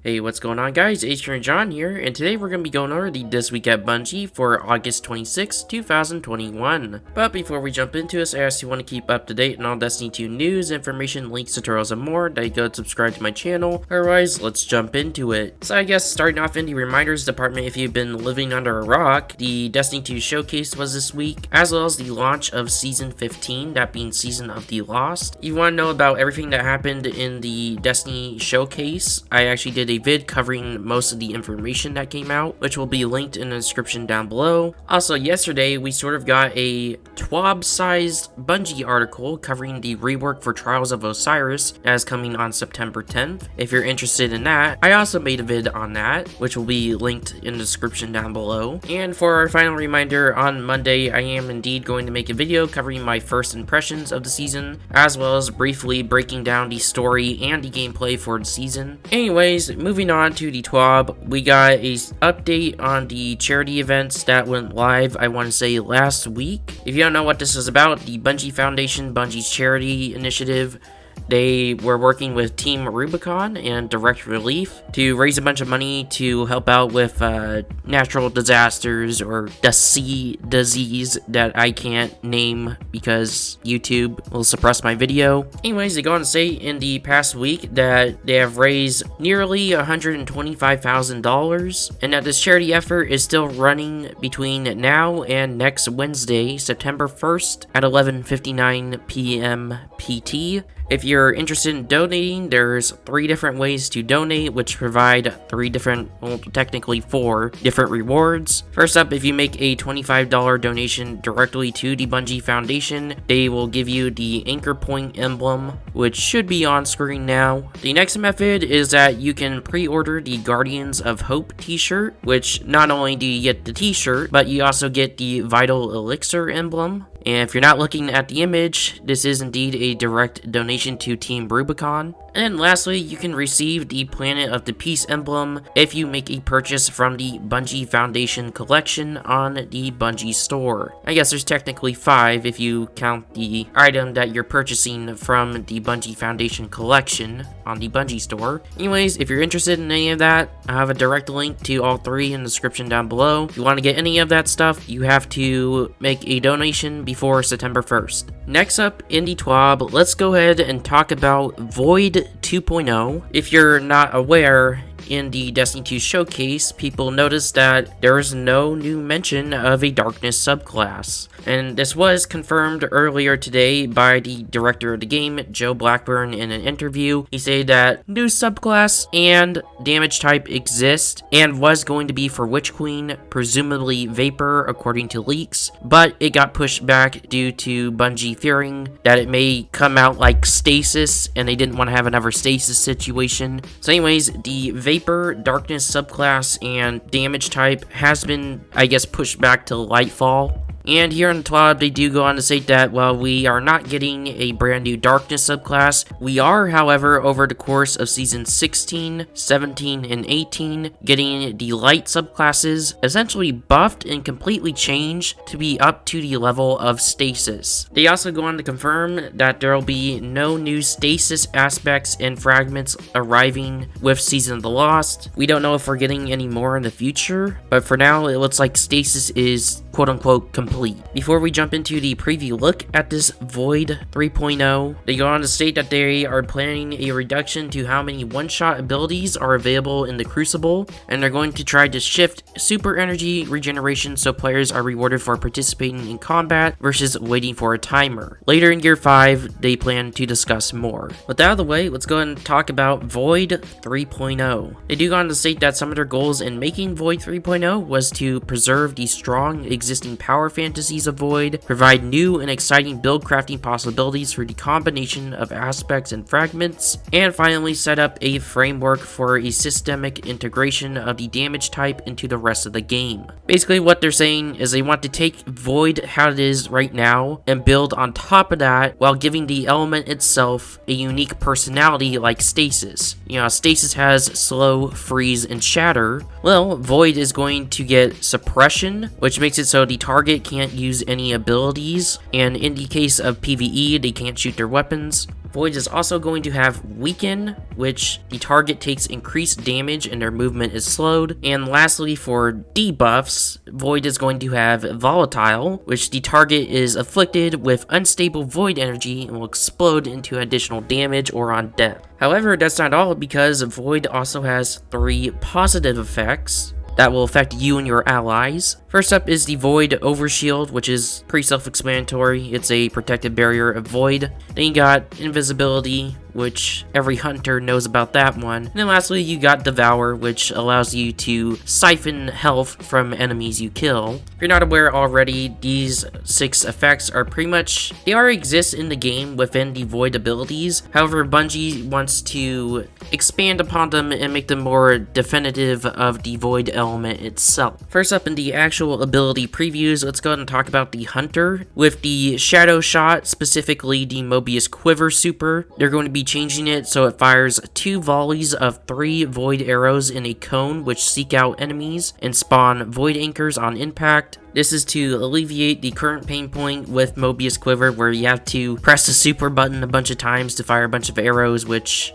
Hey, what's going on guys? H and John here, and today we're going to be going over the This Week at Bungie for August 26, 2021. But before we jump into this, I ask you want to keep up to date on all Destiny 2 news, information, links, tutorials, and more, that you go subscribe to my channel. Otherwise, let's jump into it. So I guess starting off in the reminders department, if you've been living under a rock, the Destiny 2 showcase was this week, as well as the launch of Season 15, that being Season of the Lost. If you want to know about everything that happened in the Destiny showcase, I actually did a vid covering most of the information that came out, which will be linked in the description down below. Also, yesterday we sort of got a Twab sized Bungie article covering the rework for Trials of Osiris that is coming on September 10th. If you're interested in that, I also made a vid on that, which will be linked in the description down below. And for our final reminder, on Monday I am indeed going to make a video covering my first impressions of the season, as well as briefly breaking down the story and the gameplay for the season. Anyways, moving on to the Twab, we got a update on the charity events that went live, I want to say last week. If you don't know what this is about, the Bungie Foundation, Bungie's charity initiative, they were working with Team Rubicon and Direct Relief to raise a bunch of money to help out with natural disasters or disease that I can't name because YouTube will suppress my video. Anyways, they go on to say in the past week that they have raised nearly $125,000 and that this charity effort is still running between now and next Wednesday, September 1st at 11:59 p.m. PT. If you're interested in donating, there's 3 different ways to donate, which provide 3 different, well, technically 4 different rewards. First up, if you make a $25 donation directly to the Bungie Foundation, they will give you the anchor point emblem, which should be on screen now. The next method is that you can pre-order the Guardians of Hope t-shirt, which not only do you get the t-shirt, but you also get the Vital Elixir emblem. And if you're not looking at the image, this is indeed a direct donation to Team Rubicon. And lastly, you can receive the Planet of the Peace emblem if you make a purchase from the Bungie Foundation collection on the Bungie store. I guess there's technically 5 if you count the item that you're purchasing from the Bungie Foundation collection on the Bungie store. Anyways, if you're interested in any of that, I have a direct link to all 3 in the description down below. If you want to get any of that stuff, you have to make a donation before September 1st. Next up in the Twab, let's go ahead and talk about Void 2.0. If you're not aware, in the Destiny 2 showcase, people noticed that there is no new mention of a darkness subclass. And this was confirmed earlier today by the director of the game, Joe Blackburn, in an interview. He said that new subclass and damage type exist and was going to be for Witch Queen, presumably Vapor according to leaks, but it got pushed back due to Bungie fearing that it may come out like Stasis and they didn't want to have another Stasis situation. So anyways, the Vapor, Darkness subclass, and damage type has been, I guess, pushed back to Lightfall. And here in the Twab, they do go on to say that while we are not getting a brand new Darkness subclass, we are, however, over the course of Season 16, 17, and 18, getting the Light subclasses essentially buffed and completely changed to be up to the level of Stasis. They also go on to confirm that there will be no new Stasis aspects and fragments arriving with Season of the Lost. We don't know if we're getting any more in the future, but for now, it looks like Stasis is quote-unquote complete. Before we jump into the preview look at this Void 3.0, they go on to state that they are planning a reduction to how many one-shot abilities are available in the Crucible, and they're going to try to shift super energy regeneration so players are rewarded for participating in combat versus waiting for a timer. Later in Year 5, they plan to discuss more. With that out of the way, let's go ahead and talk about Void 3.0. They do go on to state that some of their goals in making Void 3.0 was to preserve the strong existing power fantasies of Void, provide new and exciting build crafting possibilities for the combination of aspects and fragments, and finally set up a framework for a systemic integration of the damage type into the rest of the game. Basically what they're saying is they want to take Void how it is right now and build on top of that while giving the element itself a unique personality like Stasis. You know, Stasis has slow, freeze, and shatter. Well, Void is going to get suppression, which makes it so the target can't use any abilities, and in the case of PvE, they can't shoot their weapons. Void is also going to have Weaken, which the target takes increased damage and their movement is slowed. And lastly, for debuffs, Void is going to have Volatile, which the target is afflicted with unstable Void energy and will explode into additional damage or on death. However, that's not all, because Void also has 3 positive effects that will affect you and your allies. First up is the Void Overshield, which is pretty self-explanatory. It's a protective barrier of Void. Then you got Invisibility, which every hunter knows about that one. And then lastly, you got Devour, which allows you to siphon health from enemies you kill. If you're not aware already, these 6 effects are pretty much, they already exist in the game within the Void abilities. However, Bungie wants to expand upon them and make them more definitive of the Void element itself. First up in the actual ability previews, let's go ahead and talk about the Hunter. With the Shadow Shot, specifically the Mobius Quiver super, they're going to be changing it so it fires 2 volleys of 3 Void arrows in a cone which seek out enemies and spawn Void Anchors on impact. This is to alleviate the current pain point with Mobius Quiver, where you have to press the super button a bunch of times to fire a bunch of arrows, which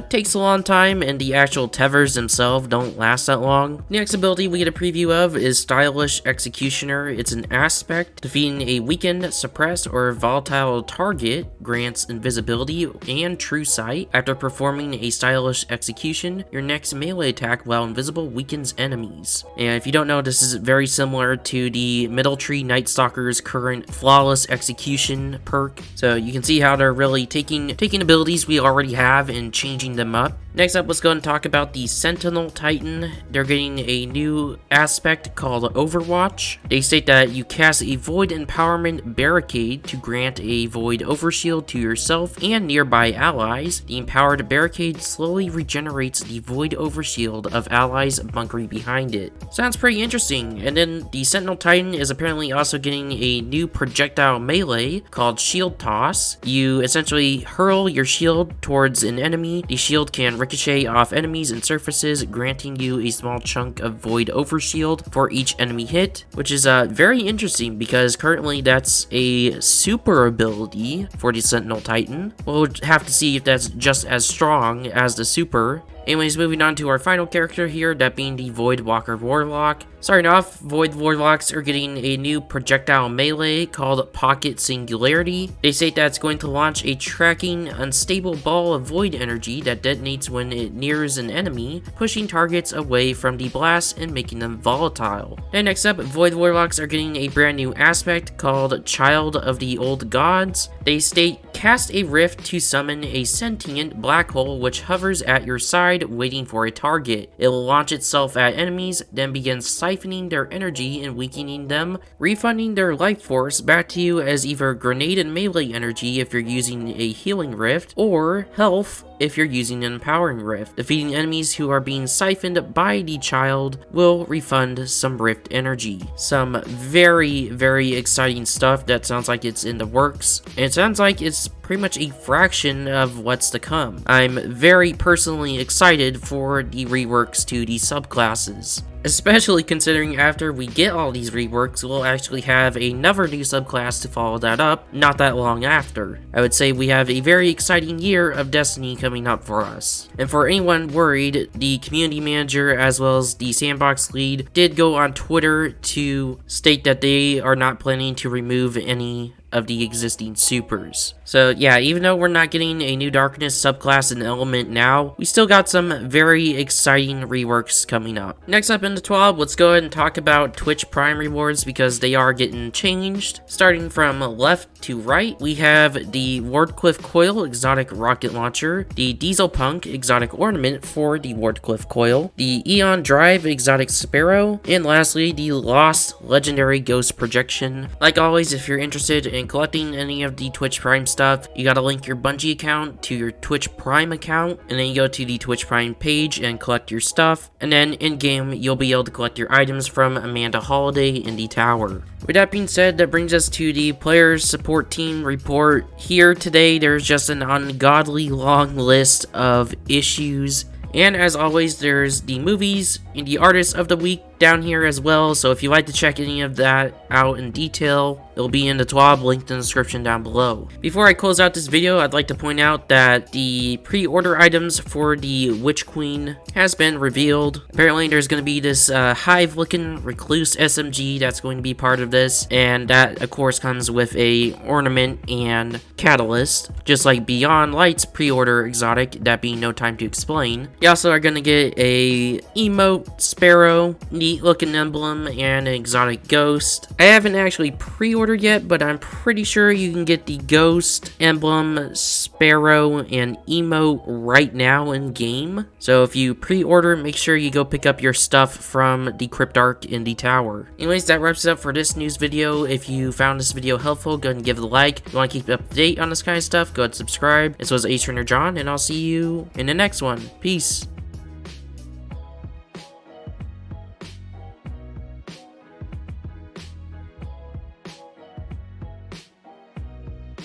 takes a long time, and the actual tethers themselves don't last that long. The next ability we get a preview of is Stylish Executioner. It's an aspect. Defeating a weakened, suppressed, or volatile target grants invisibility and true sight. After performing a Stylish Execution, your next melee attack while invisible weakens enemies. And if you don't know, this is very similar to the Middle Tree Night Stalker's current Flawless Execution perk. So you can see how they're really taking abilities we already have and changing them up. Next up, let's go and talk about the Sentinel Titan. They're getting a new aspect called Overwatch. They state that you cast a Void Empowerment Barricade to grant a Void Overshield to yourself and nearby allies. The empowered barricade slowly regenerates the Void Overshield of allies bunkering behind it. Sounds pretty interesting. And then the Sentinel Titan is apparently also getting a new projectile melee called Shield Toss. You essentially hurl your shield towards an enemy. The shield can ricochet off enemies and surfaces, granting you a small chunk of Void Overshield for each enemy hit, which is very interesting because currently that's a super ability for the Sentinel Titan. We'll have to see if that's just as strong as the super. Anyways, moving on to our final character here, that being the Void Walker Warlock. Starting off, Void Warlocks are getting a new projectile melee called Pocket Singularity. They state that it's going to launch a tracking, unstable ball of Void energy that detonates when it nears an enemy, pushing targets away from the blast and making them volatile. And next up, Void Warlocks are getting a brand new aspect called Child of the Old Gods. They state, cast a rift to summon a sentient black hole which hovers at your side waiting for a target. It will launch itself at enemies, then begin siphoning their energy and weakening them, refunding their life force back to you as either grenade and melee energy if you're using a healing rift, or health if you're using an empowering rift. Defeating enemies who are being siphoned by the child will refund some rift energy. Some very, very exciting stuff that sounds like it's in the works, and it sounds like it's pretty much a fraction of what's to come. I'm very personally excited for the reworks to the subclasses, especially considering after we get all these reworks, we'll actually have another new subclass to follow that up not that long after. I would say we have a very exciting year of Destiny coming up for us. And for anyone worried, the community manager as well as the sandbox lead did go on Twitter to state that they are not planning to remove any of the existing supers. So yeah, even though we're not getting a new darkness subclass and element now, we still got some very exciting reworks coming up. Next up in the Twab, let's go ahead and talk about Twitch Prime rewards because they are getting changed. Starting from left to right, we have the Wardcliff Coil exotic rocket launcher, the Diesel Punk exotic ornament for the Wardcliff Coil, the Eon Drive exotic sparrow, and lastly the Lost legendary ghost projection. Like always, if you're interested in collecting any of the Twitch Prime stuff, you gotta link your Bungie account to your Twitch Prime account, and then you go to the Twitch Prime page and collect your stuff, and then in-game you'll be able to collect your items from Amanda Holiday in the tower. With that being said, that brings us to the Players Support Team report. Here today, there's just an ungodly long list of issues, and as always, there's the movies, Indie Artist of the Week, down here as well, so if you'd like to check any of that out in detail, it'll be in the Twab, linked in the description down below. Before I close out this video, I'd like to point out that the pre-order items for the Witch Queen has been revealed. Apparently there's going to be this hive-looking recluse SMG that's going to be part of this, and that of course comes with a ornament and catalyst, just like Beyond Light's pre-order exotic, that being No Time to Explain. You also are going to get a emote sparrow, neat looking emblem, and an exotic ghost. I haven't actually pre-ordered yet, but I'm pretty sure you can get the ghost, emblem, sparrow, and emote right now in game. So if you pre-order, make sure you go pick up your stuff from the Cryptarch in the tower. Anyways, that wraps it up for this news video. If you found this video helpful, go ahead and give it a like. If you want to keep up to date on this kind of stuff, go ahead and subscribe. This was H-Runner John, and I'll see you in the next one. Peace.